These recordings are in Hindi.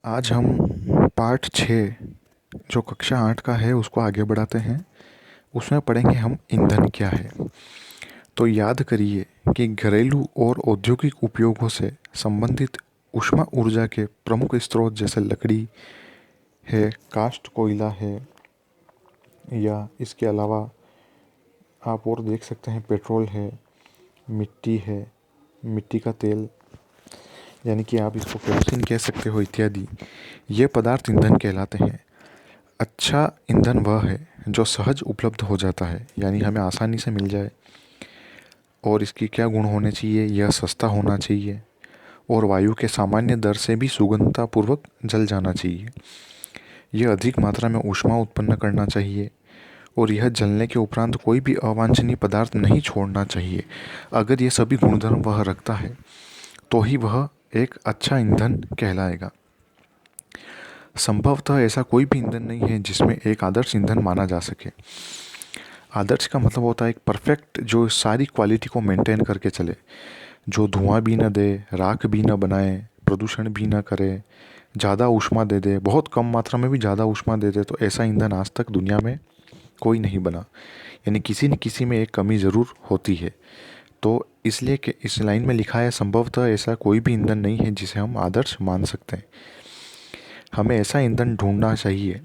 आज हम पार्ट 6 जो कक्षा 8 का है उसको आगे बढ़ाते हैं। उसमें पढ़ेंगे हम ईंधन क्या है। तो याद करिए कि घरेलू और औद्योगिक उपयोगों से संबंधित ऊष्मा ऊर्जा के प्रमुख स्रोत जैसे लकड़ी है, काष्ठ कोयला है, या इसके अलावा आप और देख सकते हैं पेट्रोल है, मिट्टी है, मिट्टी का तेल यानी कि आप इसको केरोसिन कह सकते हो इत्यादि, ये पदार्थ ईंधन कहलाते हैं। अच्छा ईंधन वह है जो सहज उपलब्ध हो जाता है, यानी हमें आसानी से मिल जाए। और इसकी क्या गुण होने चाहिए? यह सस्ता होना चाहिए और वायु के सामान्य दर से भी सुगमतापूर्वक जल जाना चाहिए। यह अधिक मात्रा में ऊष्मा उत्पन्न करना चाहिए और यह जलने के उपरांत कोई भी अवांछनीय पदार्थ नहीं छोड़ना चाहिए। अगर ये सभी गुणधर्म वह रखता है तो ही वह एक अच्छा ईंधन कहलाएगा। संभवतः ऐसा कोई भी ईंधन नहीं है जिसमें एक आदर्श ईंधन माना जा सके। आदर्श का मतलब होता है एक परफेक्ट जो सारी क्वालिटी को मेंटेन करके चले, जो धुआं भी न दे, राख भी न बनाए, प्रदूषण भी न करे, ज़्यादा ऊष्मा दे दे, बहुत कम मात्रा में भी ज़्यादा ऊष्मा दे दे। तो ऐसा ईंधन आज तक दुनिया में कोई नहीं बना, यानी किसी न किसी में एक कमी ज़रूर होती है। तो इसलिए कि इस लाइन में लिखा है संभवतः ऐसा कोई भी ईंधन नहीं है जिसे हम आदर्श मान सकते हैं। हमें ऐसा ईंधन ढूंढना चाहिए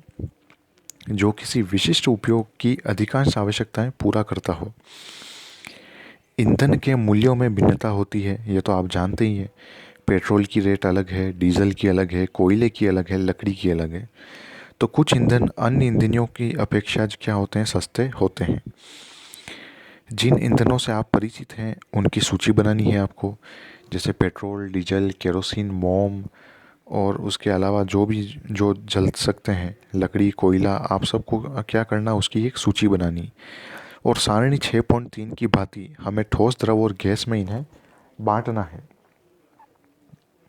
जो किसी विशिष्ट उपयोग की अधिकांश आवश्यकताएं पूरा करता हो। ईंधन के मूल्यों में भिन्नता होती है, ये तो आप जानते ही हैं। पेट्रोल की रेट अलग है, डीजल की अलग है, कोयले की अलग है, लकड़ी की अलग है। तो कुछ ईंधन अन्य ईंधनों की अपेक्षा क्या होते हैं? सस्ते होते हैं। जिन ईंधनों से आप परिचित हैं उनकी सूची बनानी है आपको, जैसे पेट्रोल, डीजल, केरोसिन, मोम, और उसके अलावा जो भी जो जल सकते हैं, लकड़ी, कोयला, आप सबको क्या करना, उसकी एक सूची बनानी। और सारणी 6.3 की भांति हमें ठोस, द्रव और गैस में इन्हें बांटना है।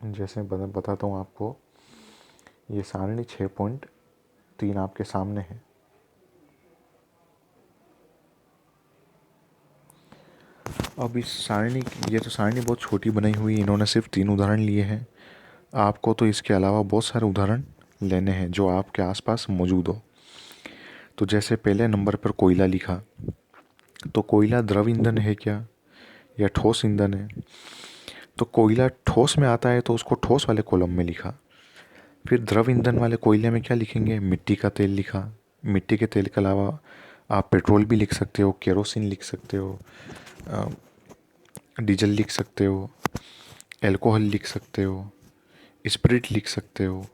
जैसे बताता हूँ आपको, ये सारणी 6.3 आपके सामने है। अब इस सारणी ये तो सारणी बहुत छोटी बनाई हुई है, इन्होंने सिर्फ 3 उदाहरण लिए हैं। आपको तो इसके अलावा बहुत सारे उदाहरण लेने हैं जो आपके आसपास मौजूद हो। तो जैसे पहले नंबर पर कोयला लिखा, तो कोयला द्रव ईंधन है क्या या ठोस ईंधन है? तो कोयला ठोस में आता है तो उसको ठोस वाले कॉलम में लिखा। फिर द्रव ईंधन वाले कोयले में क्या लिखेंगे? मिट्टी का तेल लिखा। मिट्टी के तेल के अलावा आप पेट्रोल भी लिख सकते हो, केरोसिन लिख सकते हो, डीजल लिख सकते हो, एल्कोहल लिख सकते हो, स्पिरिट लिख सकते हो।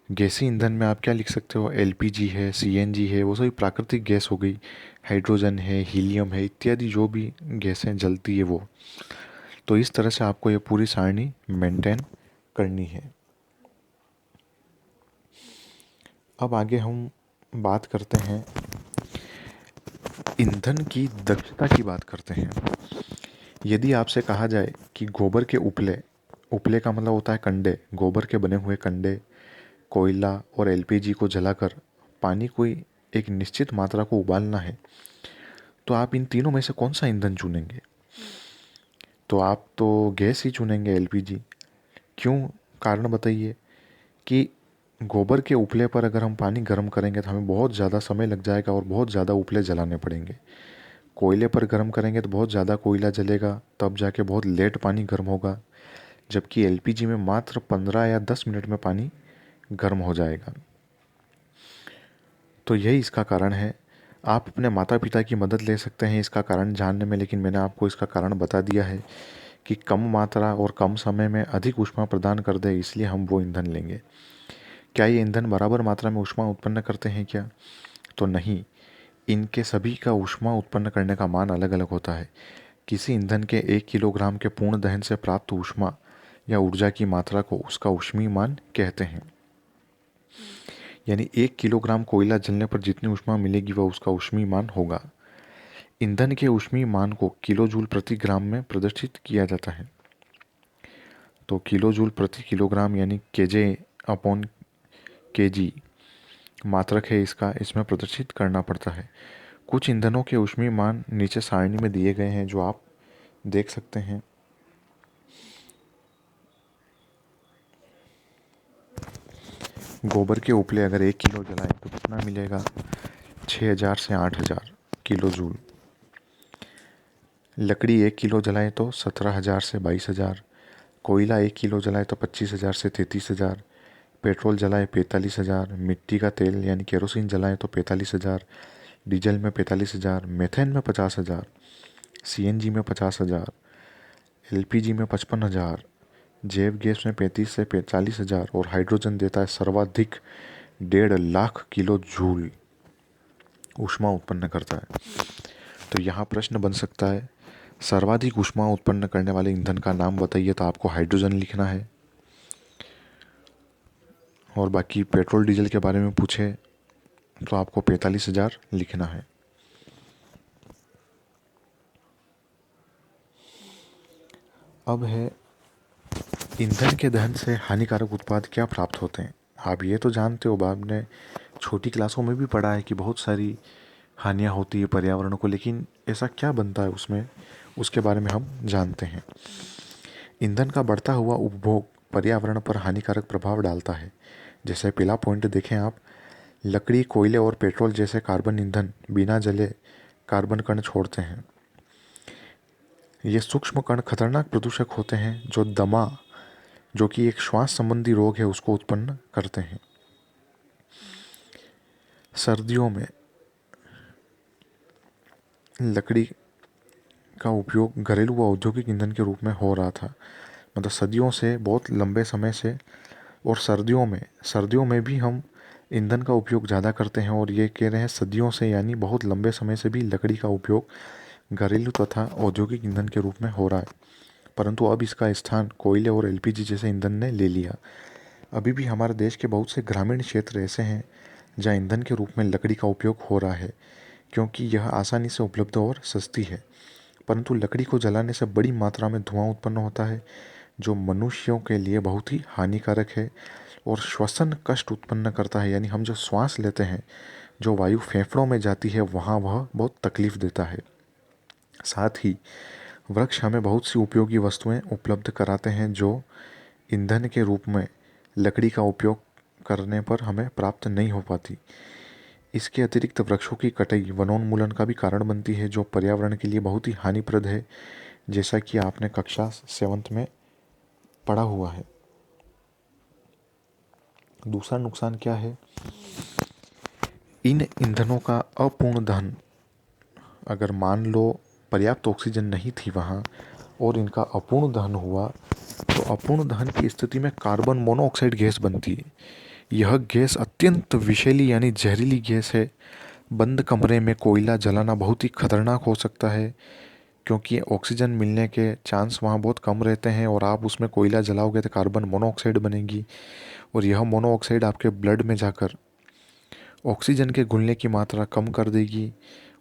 गैसी ईंधन में आप क्या लिख सकते हो? एलपीजी है, सीएनजी है, वो सभी प्राकृतिक गैस हो गई। हाइड्रोजन है, हीलियम है, इत्यादि जो भी गैसें जलती है वो। तो इस तरह से आपको ये पूरी सारणी मेंटेन करनी है। अब आगे हम बात करते हैं, ईंधन की दक्षता की बात करते हैं। यदि आपसे कहा जाए कि गोबर के उपले, उपले का मतलब होता है कंडे, गोबर के बने हुए कंडे, कोयला और एलपीजी को जलाकर पानी कोई एक निश्चित मात्रा को उबालना है, तो आप इन तीनों में से कौन सा ईंधन चुनेंगे? तो आप तो गैस ही चुनेंगे, एलपीजी। क्यों? कारण बताइए। कि गोबर के उपले पर अगर हम पानी गर्म करेंगे तो हमें बहुत ज़्यादा समय लग जाएगा और बहुत ज़्यादा उपले जलाने पड़ेंगे। कोयले पर गर्म करेंगे तो बहुत ज़्यादा कोयला जलेगा, तब जाके बहुत लेट पानी गर्म होगा। जबकि एलपीजी में मात्र 15 या 10 मिनट में पानी गर्म हो जाएगा। तो यही इसका कारण है। आप अपने माता पिता की मदद ले सकते हैं इसका कारण जानने में, लेकिन मैंने आपको इसका कारण बता दिया है कि कम मात्रा और कम समय में अधिक ऊष्मा प्रदान कर दे, इसलिए हम वो ईंधन लेंगे। क्या ये ईंधन बराबर मात्रा में ऊष्मा उत्पन्न करते हैं क्या? तो नहीं। इनके सभी का ऊष्मा उत्पन्न करने का मान अलग अलग होता है। किसी ईंधन के 1 किलोग्राम के पूर्ण दहन से प्राप्त ऊष्मा या ऊर्जा की मात्रा को उसका ऊष्मीय मान कहते हैं। यानी 1 किलोग्राम कोयला जलने पर जितनी ऊष्मा मिलेगी वह उसका ऊष्मीय मान होगा। ईंधन के ऊष्मीय मान को किलो जूल प्रति ग्राम में प्रदर्शित किया जाता है। तो किलो जूल प्रति किलोग्राम यानी केजे अपॉन केजी मात्रक है इसका, इसमें प्रदर्शित करना पड़ता है। कुछ ईंधनों के ऊष्मीय मान नीचे सारणी में दिए गए हैं जो आप देख सकते हैं। गोबर के उपले अगर 1 किलो जलाएं तो कितना मिलेगा? 6,000 से 8,000 किलो जूल। लकड़ी 1 किलो जलाएं तो 17,000 से 22,000। कोयला 1 किलो जलाएं तो 25,000 से 33,000। पेट्रोल जलाएं 45,000। मिट्टी का तेल यानी केरोसिन जलाएं तो 45,000। डीजल में 45,000। मेथेन में 50,000। सीएनजी में 50,000। एलपीजी में 55,000। जैव गैस में 35 से 40,000 और हाइड्रोजन देता है सर्वाधिक 1.5 लाख किलो जूल ऊष्मा उत्पन्न करता है। तो यहाँ प्रश्न बन सकता है, सर्वाधिक ऊष्मा उत्पन्न करने वाले ईंधन का नाम बताइए, तो आपको हाइड्रोजन लिखना है। और बाकी पेट्रोल डीजल के बारे में पूछे तो आपको 45,000 लिखना है। अब है ईंधन के दहन से हानिकारक उत्पाद क्या प्राप्त होते हैं। आप ये तो जानते हो, आपने छोटी क्लासों में भी पढ़ा है कि बहुत सारी हानियाँ होती है पर्यावरण को, लेकिन ऐसा क्या बनता है उसमें, उसके बारे में हम जानते हैं। ईंधन का बढ़ता हुआ उपभोग पर्यावरण पर हानिकारक प्रभाव डालता है। जैसे पहला पॉइंट देखें आप, लकड़ी, कोयले और पेट्रोल जैसे कार्बन ईंधन बिना जले कार्बन कण छोड़ते हैं। ये सूक्ष्म कण खतरनाक प्रदूषक होते हैं जो दमा, जो कि एक श्वास संबंधी रोग है, उसको उत्पन्न करते हैं। सर्दियों में लकड़ी का उपयोग घरेलू व औद्योगिक ईंधन के रूप में हो रहा था, मतलब सदियों से, बहुत लंबे समय से। और सर्दियों में भी हम ईंधन का उपयोग ज़्यादा करते हैं, और ये कह रहे हैं सदियों से, यानी बहुत लंबे समय से भी लकड़ी का उपयोग घरेलू तथा औद्योगिक ईंधन के रूप में हो रहा है। परंतु अब इसका स्थान कोयले और एलपीजी जैसे ईंधन ने ले लिया। अभी भी हमारे देश के बहुत से ग्रामीण क्षेत्र ऐसे हैं जहाँ ईंधन के रूप में लकड़ी का उपयोग हो रहा है, क्योंकि यह आसानी से उपलब्ध और सस्ती है। परंतु लकड़ी को जलाने से बड़ी मात्रा में धुआं उत्पन्न होता है, जो मनुष्यों के लिए बहुत ही हानिकारक है और श्वसन कष्ट उत्पन्न करता है। यानी हम जो श्वास लेते हैं, जो वायु फेफड़ों में जाती है, वहाँ वह बहुत तकलीफ देता है। साथ ही वृक्ष हमें बहुत सी उपयोगी वस्तुएं उपलब्ध कराते हैं, जो ईंधन के रूप में लकड़ी का उपयोग करने पर हमें प्राप्त नहीं हो पाती। इसके अतिरिक्त वृक्षों की कटाई वनोन्मूलन का भी कारण बनती है, जो पर्यावरण के लिए बहुत ही हानिप्रद है, जैसा कि आपने कक्षा 7th में पढ़ा हुआ है। दूसरा नुकसान क्या है? इन ईंधनों का अपूर्ण दहन, अगर मान लो पर्याप्त ऑक्सीजन नहीं थी वहाँ और इनका अपूर्ण दहन हुआ, तो अपूर्ण दहन की स्थिति में कार्बन मोनोऑक्साइड गैस बनती है। यह गैस अत्यंत विषैली यानी जहरीली गैस है। बंद कमरे में कोयला जलाना बहुत ही खतरनाक हो सकता है, क्योंकि ऑक्सीजन मिलने के चांस वहाँ बहुत कम रहते हैं, और आप उसमें कोयला जलाओगे तो कार्बन मोनोऑक्साइड बनेगी, और यह मोनोऑक्साइड आपके ब्लड में जाकर ऑक्सीजन के घुलने की मात्रा कम कर देगी,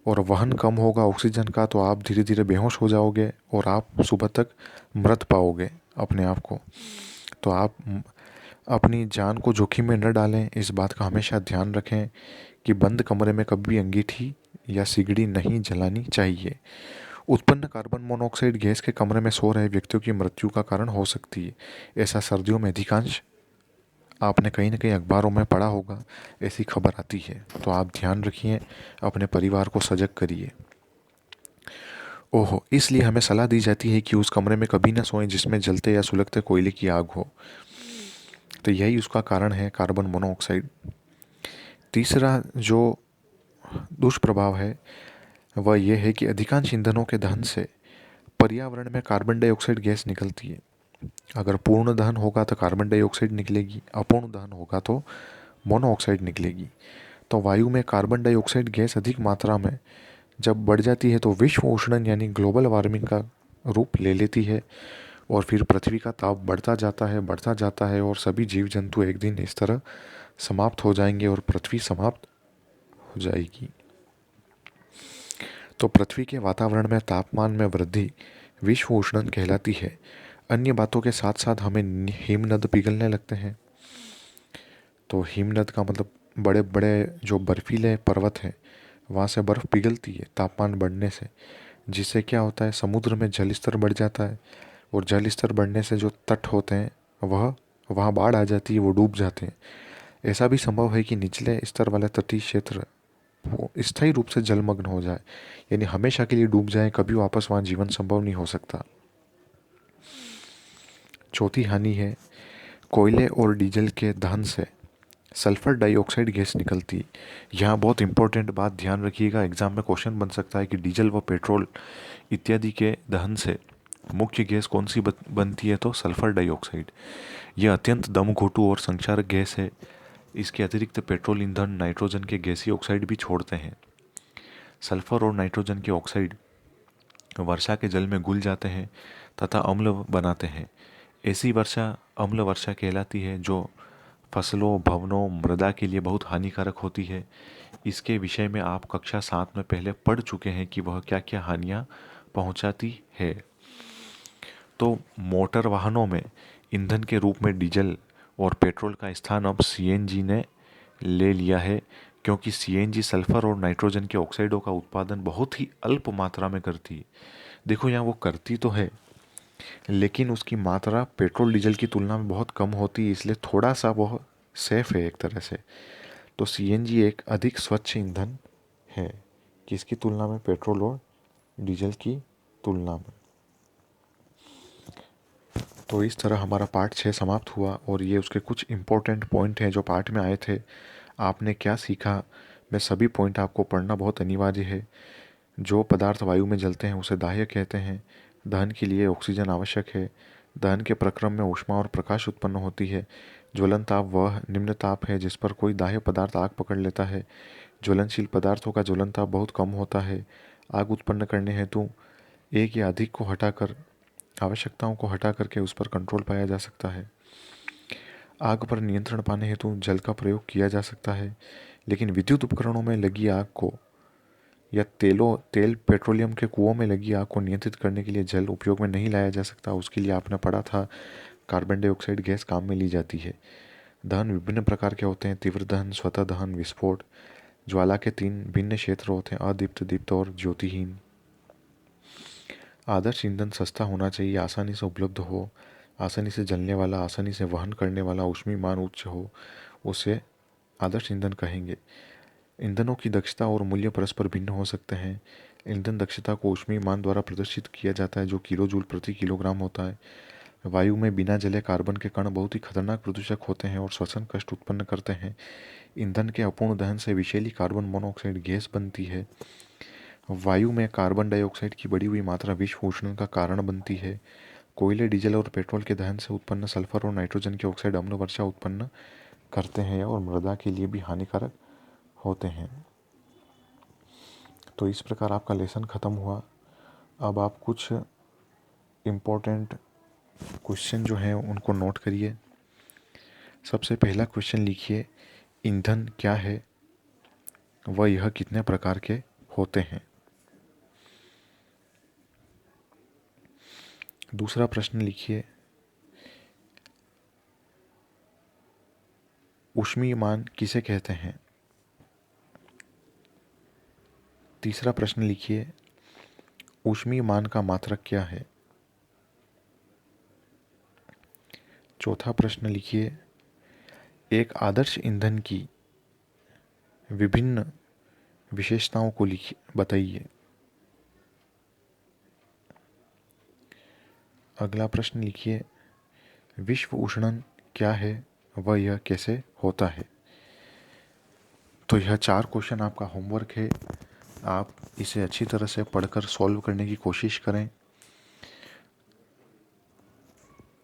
और वहन कम होगा ऑक्सीजन का, तो आप धीरे धीरे बेहोश हो जाओगे और आप सुबह तक मृत पाओगे अपने आप को। तो आप अपनी जान को जोखिम में न डालें, इस बात का हमेशा ध्यान रखें कि बंद कमरे में कभी भी अंगीठी या सिगड़ी नहीं जलानी चाहिए। उत्पन्न कार्बन मोनोऑक्साइड गैस के कमरे में सो रहे व्यक्तियों की मृत्यु का कारण हो सकती है। ऐसा सर्दियों में अधिकांश आपने कहीं ना कहीं अखबारों में पढ़ा होगा, ऐसी खबर आती है। तो आप ध्यान रखिए, अपने परिवार को सजग करिए। ओहो, इसलिए हमें सलाह दी जाती है कि उस कमरे में कभी ना सोएं जिसमें जलते या सुलगते कोयले की आग हो। तो यही उसका कारण है, कार्बन मोनोऑक्साइड। तीसरा जो दुष्प्रभाव है वह यह है कि अधिकांश ईंधनों के दहन से पर्यावरण में कार्बन डाइऑक्साइड गैस निकलती है। अगर पूर्ण दहन होगा तो कार्बन डाइऑक्साइड निकलेगी, अपूर्ण दहन होगा तो मोनोऑक्साइड निकलेगी। तो वायु में कार्बन डाइऑक्साइड गैस अधिक मात्रा में जब बढ़ जाती है तो विश्व उष्णन यानी ग्लोबल वार्मिंग का रूप ले लेती है, और फिर पृथ्वी का ताप बढ़ता जाता है और सभी जीव जंतु एक दिन इस तरह समाप्त हो जाएंगे और पृथ्वी समाप्त हो जाएगी। तो पृथ्वी के वातावरण में तापमान में वृद्धि विश्व उष्णन कहलाती है। अन्य बातों के साथ साथ हमें हिमनद पिघलने लगते हैं। तो हिमनद का मतलब बड़े बड़े जो बर्फीले पर्वत हैं, वहाँ से बर्फ़ पिघलती है तापमान बढ़ने से, जिससे क्या होता है, समुद्र में जल स्तर बढ़ जाता है, और जल स्तर बढ़ने से जो तट होते हैं वह वहाँ बाढ़ आ जाती है, वो डूब जाते हैं। ऐसा भी संभव है कि निचले स्तर वाले तटीय क्षेत्र वो स्थायी रूप से जलमग्न हो जाए, यानी हमेशा के लिए डूब जाए, कभी वापस वहाँ जीवन संभव नहीं हो सकता। चौथी हानि है कोयले और डीजल के दहन से सल्फर डाइऑक्साइड गैस निकलती। यहाँ बहुत इंपॉर्टेंट बात ध्यान रखिएगा, एग्जाम में क्वेश्चन बन सकता है कि डीजल व पेट्रोल इत्यादि के दहन से मुख्य गैस कौन सी बनती है, तो सल्फर डाइऑक्साइड। यह अत्यंत दमघोटू और संक्षारक गैस है। इसके अतिरिक्त पेट्रोल ईंधन नाइट्रोजन के गैसीय ऑक्साइड भी छोड़ते हैं। सल्फर और नाइट्रोजन के ऑक्साइड वर्षा के जल में घुल जाते हैं तथा अम्ल बनाते हैं। ऐसी वर्षा अम्ल वर्षा कहलाती है, जो फसलों, भवनों, मृदा के लिए बहुत हानिकारक होती है। इसके विषय में आप कक्षा 7 में पहले पढ़ चुके हैं कि वह क्या क्या हानियाँ पहुँचाती है। तो मोटर वाहनों में ईंधन के रूप में डीजल और पेट्रोल का स्थान अब सीएनजी ने ले लिया है, क्योंकि सीएनजी सल्फर और नाइट्रोजन के ऑक्साइडों का उत्पादन बहुत ही अल्प मात्रा में करती है। देखो यहाँ वो करती तो है, लेकिन उसकी मात्रा पेट्रोल डीजल की तुलना में बहुत कम होती है, इसलिए थोड़ा सा वह सेफ है एक तरह से। तो सीएनजी एक अधिक स्वच्छ ईंधन है किसकी तुलना में, पेट्रोल और डीजल की तुलना में। तो इस तरह हमारा पार्ट 6 समाप्त हुआ, और ये उसके कुछ इम्पोर्टेंट पॉइंट हैं जो पार्ट में आए थे। आपने क्या सीखा, मैं सभी पॉइंट आपको पढ़ना बहुत अनिवार्य है। जो पदार्थ वायु में जलते हैं उसे दाह्य कहते हैं। दहन के लिए ऑक्सीजन आवश्यक है। दहन के प्रक्रम में ऊष्मा और प्रकाश उत्पन्न होती है। ज्वलन ताप वह निम्न ताप है जिस पर कोई दाह्य पदार्थ आग पकड़ लेता है। ज्वलनशील पदार्थों का ज्वलन ताप बहुत कम होता है। आग उत्पन्न करने हेतु एक या अधिक को हटाकर आवश्यकताओं को हटा करके उस पर कंट्रोल पाया जा सकता है। आग पर नियंत्रण पाने हेतु जल का प्रयोग किया जा सकता है, लेकिन विद्युत उपकरणों में लगी आग को या तेल पेट्रोलियम के कुओं में लगी आग को नियंत्रित करने के लिए जल उपयोग में नहीं लाया जा सकता। उसके लिए आपने पढ़ा था कार्बन डाइऑक्साइड गैस काम में ली जाती है। दहन विभिन्न प्रकार के होते हैं, तीव्र दहन, स्वतः दहन, विस्फोट। ज्वाला के 3 भिन्न क्षेत्र होते हैं, अदीप्त, दीप्त और ज्योतिहीन। आदर्श ईंधन सस्ता होना चाहिए, आसानी से उपलब्ध हो, आसानी से जलने वाला, आसानी से वहन करने वाला, ऊष्मीमान उच्च हो, उसे आदर्श ईंधन कहेंगे। ईंधनों की दक्षता और मूल्य परस्पर भिन्न हो सकते हैं। ईंधन दक्षता को ऊष्मीमान द्वारा प्रदर्शित किया जाता है, जो किलो जूल प्रति किलोग्राम होता है। वायु में बिना जले कार्बन के कण बहुत ही खतरनाक प्रदूषक होते हैं और श्वसन कष्ट उत्पन्न करते हैं। ईंधन के अपूर्ण दहन से विषैली कार्बन मोनोऑक्साइड गैस बनती है। वायु में कार्बन डाइऑक्साइड की बढ़ी हुई मात्रा विश्व उष्णन का कारण बनती है। कोयले, डीजल और पेट्रोल के दहन से उत्पन्न सल्फर और नाइट्रोजन के ऑक्साइड अम्ल वर्षा उत्पन्न करते हैं और मृदा के लिए भी हानिकारक होते हैं। तो इस प्रकार आपका लेसन ख़त्म हुआ। अब आप कुछ इम्पोर्टेंट क्वेश्चन जो हैं उनको नोट करिए। सबसे पहला क्वेश्चन लिखिए, ईंधन क्या है व यह कितने प्रकार के होते हैं। दूसरा प्रश्न लिखिए, ऊष्मीयमान किसे कहते हैं। तीसरा प्रश्न लिखिए, ऊष्मीयमान का मात्रक क्या है। चौथा प्रश्न लिखिए, एक आदर्श ईंधन की विभिन्न विशेषताओं को बताइए। अगला प्रश्न लिखिए, विश्व उष्णन क्या है व यह कैसे होता है। तो यह 4 क्वेश्चन आपका होमवर्क है। आप इसे अच्छी तरह से पढ़कर सॉल्व करने की कोशिश करें।